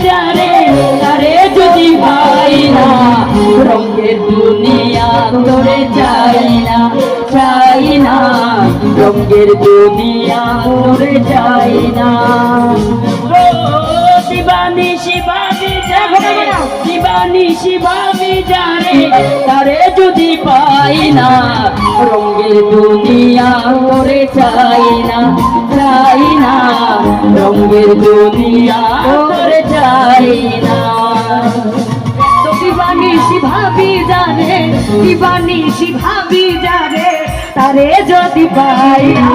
যারে তারে যদি পাই না, রঙের দুনিয়া তোরে চাই না, চাই না, রঙের দুনিয়া তোরে চাই না। দিবানিশি ভাবি যারে, দিবানিশি ভাবি যারে তারে যদি পাই না, রঙের দুনিয়া তোরে চাই না, চাই না, রঙের দুনিয়া তোরে চাই না। দিবানিশি ভাবি যারে, দিবানিশি ভাবি যারে তারে যদি পাই না,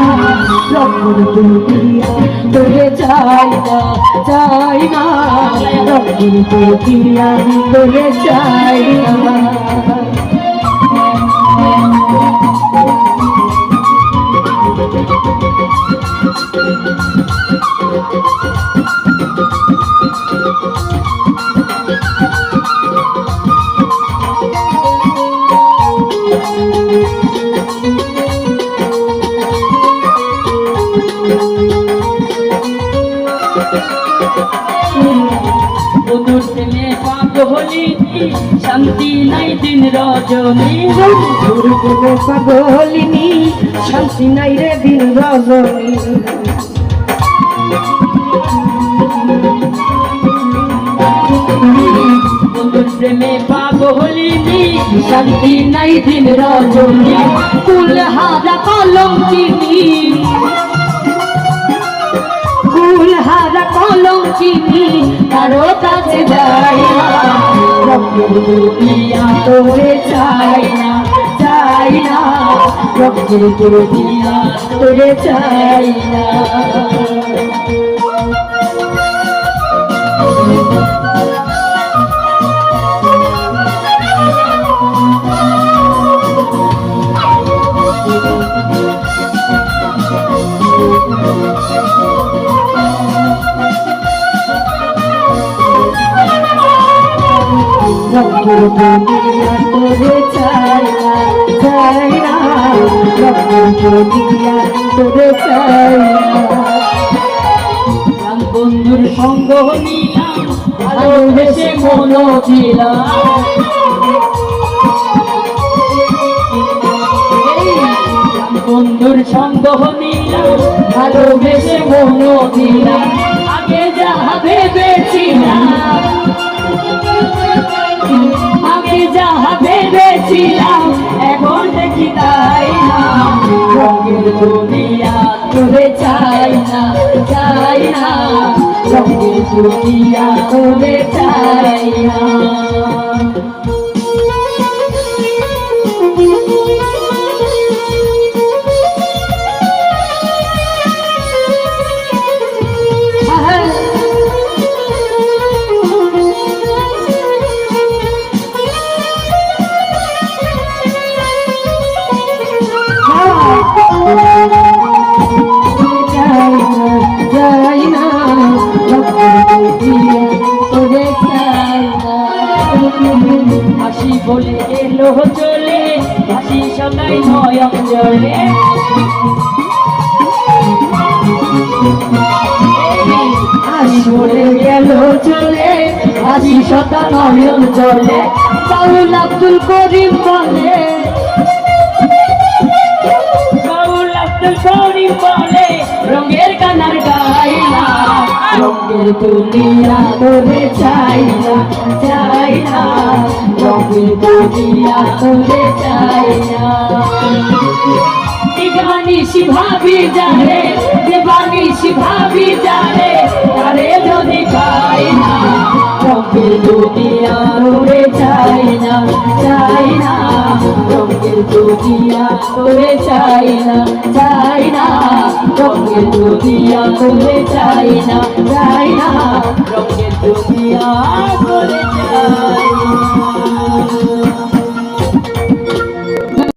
রঙের দুনিয়া তোরে চাই না, চাই না, রঙের দুনিয়া তোরে চাই না। বন্ধুর প্রেমে পাগলি, শান্তি নাই দিন রজনী, বন্ধুর প্রেমে পাগলিনী, শান্তি নাই রে দিন রজনী। বন্ধুর প্রেমে পাগলিনী, শান্তি নাই দিন রজনী, কুলহারা কলঙ্কিনী, কুলহারা কলঙ্কিনী কারো কাছে যাই না, রঙের দুনিয়া তোরে চাই না, চাই না, রঙের দুনিয়া তোরে চাই না। রঙের দুনিয়া তোরে চাই না, চাই না, রঙের দুনিয়া তোরে চাই না। বন্ধুর সঙ্গ নিলাম, ভালোবেসে মন দিলাম, বন্ধুর সঙ্গ নিলাম, ভালোবেসে মন দিলাম, আগে যাহা ভেবেছিলাম, আগে যাহা ভেবেছিলাম এখন দেখি তাই না, রঙের দুনিয়া তোরে চাই না, চাই না, রঙের দুনিয়া তোরে চাই না। হাসি বলে এলো চলে, হাসি সদাই নয়ন জলে, হাসি বলে গেল চলে, হাসি সদা নয়ন জলে, বাউল আব্দুল করিম বলে, বাউল আব্দুল করিম বলে রঙের গানার গাই না, রঙের দুনিয়া তোরে চাই না, চাই না, রঙের দুনিয়া তোরে চাই না। দিবানিশি ভাবি যারে, দিবানিশি ভাবি যারে তারে যদি পাই না, রঙের দুনিয়া তোরে চাই না, চাই না, রঙের দুনিয়া তোরে চাই না, চাই না, রঙের দুনিয়া তোরে চাই না, চাই না, রঙের দুনিয়া তোরে চাই না।